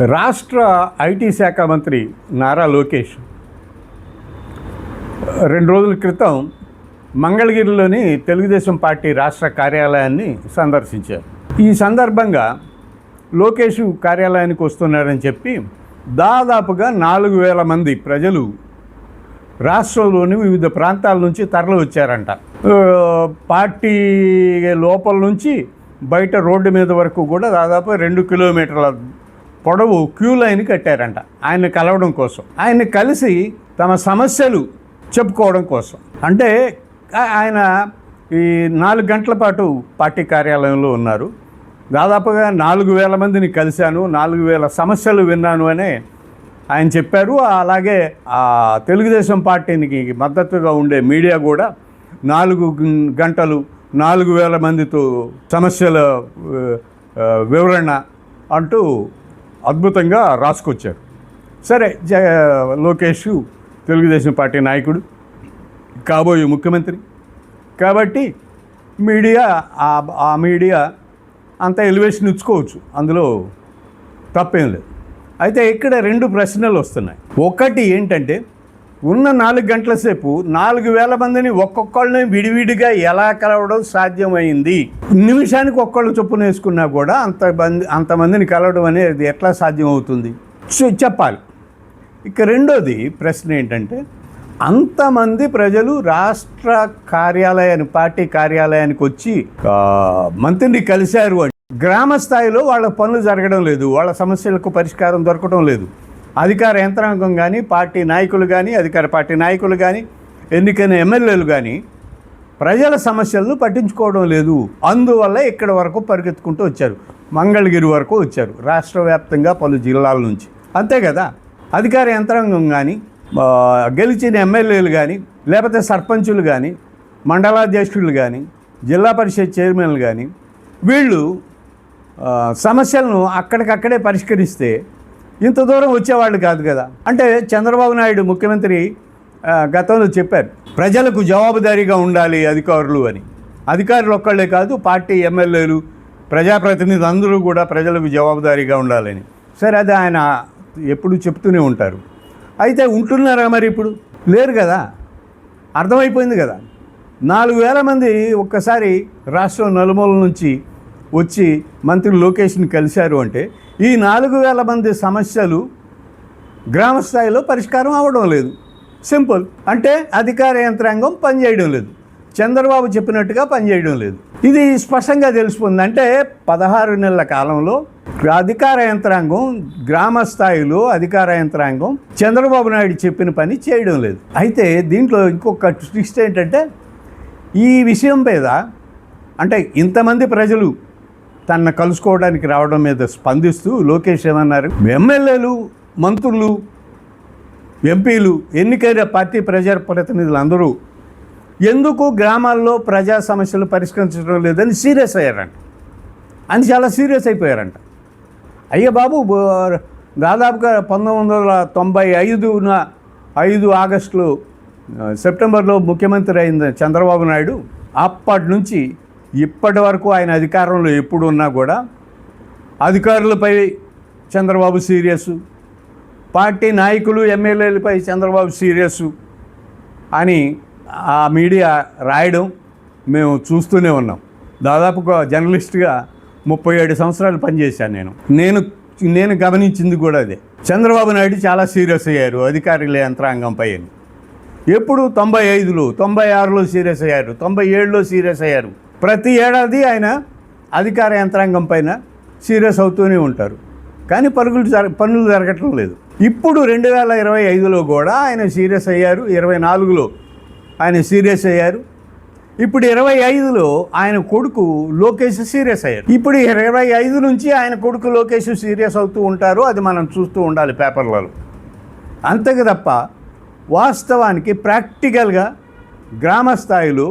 రాష్ట్ర ఐటీ శాఖ మంత్రి నారా లోకేష్ 2 రోజుల క్రితం మంగళగిరిలోని తెలుగుదేశం పార్టీ రాష్ట్ర కార్యాలయాన్ని సందర్శించారు. ఈ సందర్భంగా లోకేష్ కార్యాలయానికి వస్తున్నారని చెప్పి దాదాపుగా 4,000 మంది ప్రజలు రాష్ట్రంలోని వివిధ ప్రాంతాల నుంచి తరలి వచ్చారంట. పార్టీ లోపల నుంచి బయట రోడ్డు మీద వరకు కూడా దాదాపు 2 కిలోమీటర్ల పొడవు క్యూ లైన్ కట్టారంట ఆయన్ని కలవడం కోసం, ఆయన్ని కలిసి తమ సమస్యలు చెప్పుకోవడం కోసం. అంటే ఆయన ఈ 4 గంటల పాటు పార్టీ కార్యాలయంలో ఉన్నారు. దాదాపుగా 4,000 మందిని కలిశాను, 4,000 సమస్యలు విన్నాను అని ఆయన చెప్పారు. అలాగే తెలుగుదేశం పార్టీకి మద్దతుగా ఉండే మీడియా కూడా 4 గంటలు 4,000 మందితో సమస్యల వివరణ అంటూ అద్భుతంగా రాసుకొచ్చారు. సరే, లోకేష్ తెలుగుదేశం పార్టీ నాయకుడు, కాబోయే ముఖ్యమంత్రి కాబట్టి మీడియా అంత ఎలివేషన్ ఇచ్చుకోవచ్చు, అందులో తప్పేం లేదు. అయితే ఇక్కడ 2 ప్రశ్నలు వస్తున్నాయి. ఒకటి ఏంటంటే, ఉన్న 4 గంటల సేపు 4,000 మందిని ఒక్కొక్కళ్ళని విడివిడిగా ఎలా కలవడం సాధ్యమైంది? నిమిషానికి ఒక్కళ్ళు చొప్పున వేసుకున్నా కూడా అంతమందిని కలవడం అనేది ఎట్లా సాధ్యం అవుతుంది చెప్పాలి. ఇక రెండోది ప్రశ్న ఏంటంటే, అంతమంది ప్రజలు రాష్ట్ర పార్టీ కార్యాలయానికి వచ్చి మంత్రిని కలిశారు అంటే గ్రామ స్థాయిలో వాళ్ళ పనులు జరగడం లేదు, వాళ్ళ సమస్యలకు పరిష్కారం దొరకడం లేదు. అధికార యంత్రాంగం కానీ, పార్టీ నాయకులు కానీ, అధికార పార్టీ నాయకులు కానీ, ఎన్నికైన ఎమ్మెల్యేలు కానీ ప్రజల సమస్యలను పట్టించుకోవడం లేదు. అందువల్ల ఇక్కడి వరకు పరిగెత్తుకుంటూ వచ్చారు, మంగళగిరి వరకు వచ్చారు, రాష్ట్ర వ్యాప్తంగా పలు జిల్లాల నుంచి. అంతే కదా. అధికార యంత్రాంగం కానీ, గెలిచిన ఎమ్మెల్యేలు కానీ, లేకపోతే సర్పంచులు కానీ, మండలాధ్యక్షులు కానీ, జిల్లా పరిషత్ చైర్మన్లు కానీ, వీళ్ళు సమస్యలను అక్కడికక్కడే పరిష్కరిస్తే ఇంత దూరం వచ్చేవాళ్ళు కాదు కదా. అంటే చంద్రబాబు నాయుడు ముఖ్యమంత్రి గతంలో చెప్పారు, ప్రజలకు జవాబుదారీగా ఉండాలి అధికారులు అని. అధికారులు ఒక్కళ్ళే కాదు, పార్టీ ఎమ్మెల్యేలు, ప్రజాప్రతినిధులు అందరూ కూడా ప్రజలకు జవాబుదారీగా ఉండాలని. సరే, అది ఆయన ఎప్పుడు చెప్తూనే ఉంటారు. అయితే ఉంటున్నారా మరి? ఇప్పుడు లేరు కదా, అర్థమైపోయింది కదా. 4,000 మంది ఒక్కసారి రాష్ట్రం నలుమూల నుంచి వచ్చి మంత్రి లోకేష్ని కలిశారు అంటే ఈ 4,000 మంది సమస్యలు గ్రామ స్థాయిలో పరిష్కారం అవ్వడం లేదు. సింపుల్. అంటే అధికార యంత్రాంగం పనిచేయడం లేదు, చంద్రబాబు చెప్పినట్టుగా పనిచేయడం లేదు. ఇది స్పష్టంగా తెలిసిపోతుంది. అంటే 16 నెలల కాలంలో అధికార యంత్రాంగం, గ్రామ స్థాయిలో అధికార యంత్రాంగం చంద్రబాబు నాయుడు చెప్పిన పని చేయడం లేదు. అయితే దీంట్లో ఇంకొక ట్విస్ట్ ఏంటంటే, ఈ విషయం మీద అంటే ఇంతమంది ప్రజలు తనను కలుసుకోవడానికి రావడం మీద స్పందిస్తూ లోకేష్ ఏమన్నారు, ఎమ్మెల్యేలు, మంత్రులు, ఎంపీలు, ఎన్నికైన పార్టీ ప్రజాప్రతినిధులు అందరూ ఎందుకు గ్రామాల్లో ప్రజా సమస్యలు పరిష్కరించడం లేదని సీరియస్ అయ్యారంట. అని చాలా సీరియస్ అయిపోయారంట. అయ్యే బాబు, దాదాపుగా 1995 5 ఆగస్టులో సెప్టెంబర్లో ముఖ్యమంత్రి అయిన చంద్రబాబు నాయుడు అప్పటి నుంచి ఇప్పటి వరకు ఆయన అధికారంలో ఎప్పుడు ఉన్నా కూడా అధికారులపై చంద్రబాబు సీరియస్, పార్టీ నాయకులు, ఎమ్మెల్యేలపై చంద్రబాబు సీరియస్ అని ఆ మీడియా రాయడం మేము చూస్తూనే ఉన్నాం. దాదాపుగా జర్నలిస్ట్గా 37 సంవత్సరాలు పనిచేశాను నేను గమనించింది కూడా అదే. చంద్రబాబు నాయుడు చాలా సీరియస్ అయ్యారు అధికారుల యంత్రాంగంపై అని. ఎప్పుడు 95లో, 96లో సీరియస్ అయ్యారు, 97లో సీరియస్ అయ్యారు. ప్రతి ఏడాది ఆయన అధికార యంత్రాంగం పైన సీరియస్ అవుతూనే ఉంటారు, కానీ పనులు జరగటం లేదు. ఇప్పుడు 2025లో కూడా ఆయన సీరియస్ అయ్యారు, 24లో ఆయన సీరియస్ అయ్యారు, ఇప్పుడు 25లో ఆయన కొడుకు లోకేష్ సీరియస్ అయ్యారు. ఇప్పుడు 25 నుంచి ఆయన కొడుకు లోకేష్ సీరియస్ అవుతూ ఉంటారు. అది మనం చూస్తూ ఉండాలి పేపర్లలో. అంతకు తప్ప వాస్తవానికి ప్రాక్టికల్గా గ్రామ స్థాయిలో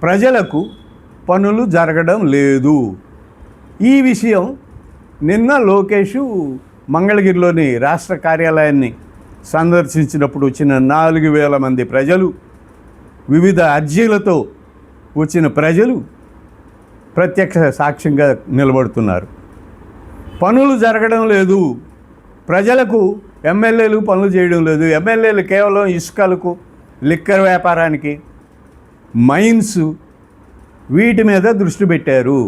ప్రజలకు పనులు జరగడం లేదు. ఈ విషయం నిన్న లోకేష్ మంగళగిరిలోని రాష్ట్ర కార్యాలయాన్ని సందర్శించినప్పుడు వచ్చిన 4,000 మంది ప్రజలు, వివిధ అర్జీలతో వచ్చిన ప్రజలు ప్రత్యక్ష సాక్ష్యంగా నిలబడుతున్నారు. పనులు జరగడం లేదు, ప్రజలకు ఎమ్మెల్యేలు పనులు చేయడం లేదు. ఎమ్మెల్యేలు కేవలం ఇసుకలకు, లిక్కర్ వ్యాపారానికి, మైన్స్ వీటి మీద దృష్టి పెట్టారు,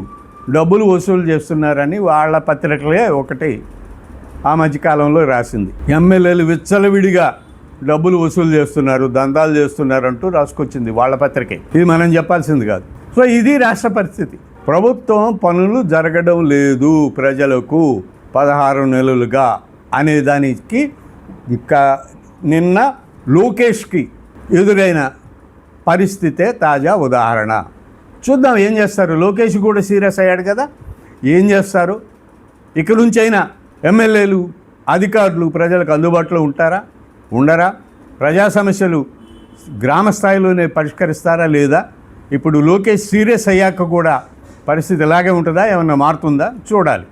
డబ్బులు వసూలు చేస్తున్నారని వాళ్ళ పత్రికలే ఒకటి ఆ మధ్యకాలంలో రాసింది. ఎమ్మెల్యేలు విచ్చలవిడిగా డబ్బులు వసూలు చేస్తున్నారు, దందాలు చేస్తున్నారు అంటూ రాసుకొచ్చింది వాళ్ళ పత్రికే. ఇది మనం చెప్పాల్సింది కాదు. సో ఇది రాష్ట్ర పరిస్థితి. ప్రభుత్వం పనులు జరగడం లేదు ప్రజలకు 16 నెలలుగా అనే దానికి ఇంకా నిన్న లోకేష్కి ఎదురైన పరిస్థితే తాజా ఉదాహరణ. చూద్దాం ఏం చేస్తారు. లోకేష్ కూడా సీరియస్ అయ్యాడు కదా, ఏం చేస్తారు. ఇక నుంచైనా ఎమ్మెల్యేలు, అధికారులు ప్రజలకు అందుబాటులో ఉంటారా, ఉండరా? ప్రజా సమస్యలు గ్రామ స్థాయిలోనే పరిష్కరిస్తారా లేదా? ఇప్పుడు లోకేష్ సీరియస్ అయ్యాక కూడా పరిస్థితి ఇలాగే ఉంటుందా, ఏమన్నా మారుతుందా చూడాలి.